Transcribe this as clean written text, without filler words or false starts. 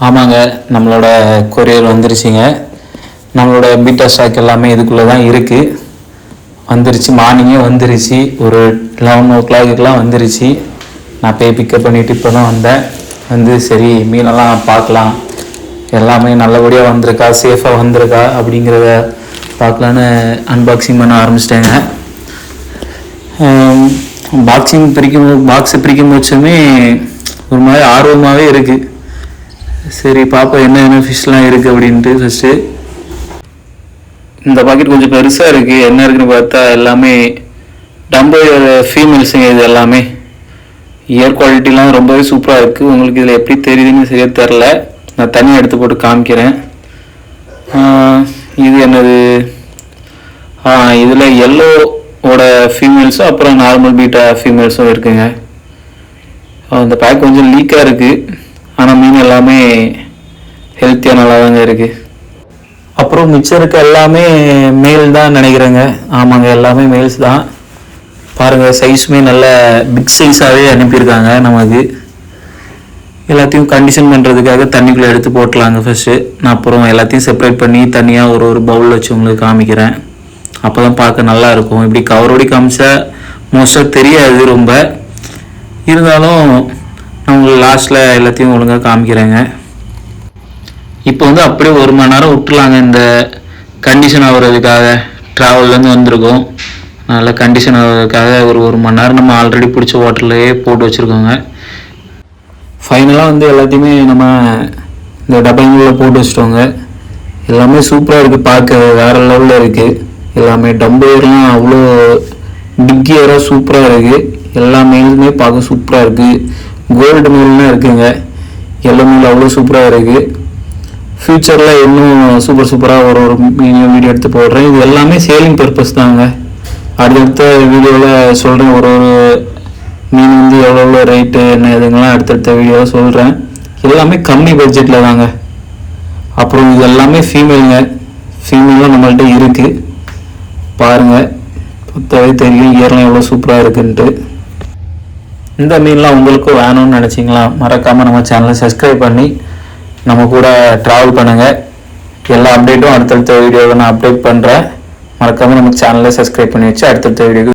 ஆமாங்க, நம்மளோட கொரியர் வந்துருச்சுங்க. நம்மளோட பீட்டா ஸ்டாக் எல்லாமே இதுக்குள்ளே தான் இருக்குது. வந்துருச்சு, மார்னிங்கே வந்துருச்சு. ஒரு 11 o'clock வந்துருச்சு. நான் போய் பிக்கப் பண்ணிவிட்டு இப்போ தான் வந்தேன். சரி மீனெல்லாம் பார்க்கலாம், எல்லாமே நல்லபடியாக வந்திருக்கா, சேஃபாக வந்திருக்கா அப்படிங்கிறத பார்க்கலான்னு அன்பாக்சிங் பண்ண ஆரம்பிச்சிட்டேங்க. பாக்ஸை பிரிக்கும் போச்சுமே ஒரு மாதிரி ஆர்வமாகவே இருக்குது. சரி பார்ப்போம் என்ன ஃபிஷ்லாம் இருக்குது அப்படின்ட்டு. ஃபஸ்ட்டு இந்த பாக்கெட் கொஞ்சம் பெருசாக இருக்குது. என்ன இருக்குன்னு பார்த்தா எல்லாமே டம்போட ஃபீமேல்ஸுங்க. இது எல்லாமே இயர் குவாலிட்டிலாம் ரொம்பவே சூப்பராக இருக்குது. உங்களுக்கு இதில் எப்படி தெரியுதுன்னு சரியாக தெரில, நான் தனியாக எடுத்து போட்டு காமிக்கிறேன். இது என்னது, இதில் எல்லோவோட ஃபீமேல்ஸும் அப்புறம் நார்மல் பீட்டா ஃபீமேல்ஸும் இருக்குங்க. அந்த பேக் கொஞ்சம் லீக்காக இருக்குது, ஆனால் மீன் எல்லாமே ஹெல்த்தியாக நல்லா தாங்க இருக்குது. அப்புறம் மிச்சம் இருக்க எல்லாமே மேல் தான் நினைக்கிறேங்க. ஆமாங்க, எல்லாமே மேல்ஸ் தான். பாருங்கள், சைஸுமே நல்ல பிக் சைஸாகவே அனுப்பியிருக்காங்க. நமக்கு எல்லாத்தையும் கண்டிஷன் பண்ணுறதுக்காக தண்ணிக்குள்ளே எடுத்து போட்டலாங்க ஃபஸ்ட்டு. நான் அப்புறம் எல்லாத்தையும் செப்பரேட் பண்ணி தனியாக ஒரு பவுல் வச்சு உங்களுக்கு காமிக்கிறேன். அப்போ தான் பார்க்க நல்லாயிருக்கும். இப்படி கவரோடி காமிச்சா மோஸ்ட்டாக தெரியாது ரொம்ப, இருந்தாலும் நான் உங்களுக்கு லாஸ்ட்டில் எல்லாத்தையும் ஒழுங்காக காமிக்கிறேங்க. இப்போ அப்படியே 1 மணி நேரம் விட்டுலாங்க. இந்த கண்டிஷன் ஆகிறதுக்காக ட்ராவல்லேருந்து வந்திருக்கோம். அதனால் கண்டிஷன் ஆகிறதுக்காக ஒரு மணி நேரம் நம்ம ஆல்ரெடி பிடிச்ச ஹோட்டல்லையே போட்டு வச்சுருக்கோங்க. ஃபைனலாக எல்லாத்தையுமே நம்ம இந்த டபுள்களில் போட்டு வச்சிட்டோங்க. எல்லாமே சூப்பராக இருக்குது, பார்க்க வேறு லெவலில் இருக்குது. எல்லாமே டம்புலாம் அவ்வளோ பிக்கியராக சூப்பராக இருக்குது. எல்லா மீனுமே பார்க்க சூப்பராக இருக்குது. கோல்டு மீன்லாம் இருக்குங்க. எல்லோ மீன் அவ்வளோ சூப்பராக இருக்குது. ஃப்யூச்சரில் இன்னும் சூப்பராக ஒரு வீடியோ எடுத்து போடுறேன். இது எல்லாமே சேலிங் பர்பஸ் தாங்க. அடுத்தடுத்த வீடியோவில் சொல்கிறேன். ஒரு மீன் எவ்வளோ ரேட்டு என்ன இதுங்கெல்லாம் அடுத்தடுத்த வீடியோவில் சொல்கிறேன். எல்லாமே கம்மி பட்ஜெட்டில் தாங்க. அப்புறம் இது எல்லாமே ஃபீமேலாம் நம்மள்கிட்ட இருக்குது. பாருங்கள், பத்தாவே தெரியும் இயர்லாம் எவ்வளோ சூப்பராக இருக்குன்ட்டு. இந்த மீன்லாம் உங்களுக்கும் வேணும்னு நினச்சிங்களா, மறக்காமல் நம்ம சேனலை சப்ஸ்கிரைப் பண்ணி நம்ம கூட ட்ராவல் பண்ணுங்கள். எல்லா அப்டேட்டும் அடுத்தடுத்த வீடியோவில் நான் அப்டேட் பண்ணுறேன். மறக்காமல் நம்ம சேனலை சப்ஸ்கிரைப் பண்ணி வச்சு அடுத்தடுத்த வீடியோக்கு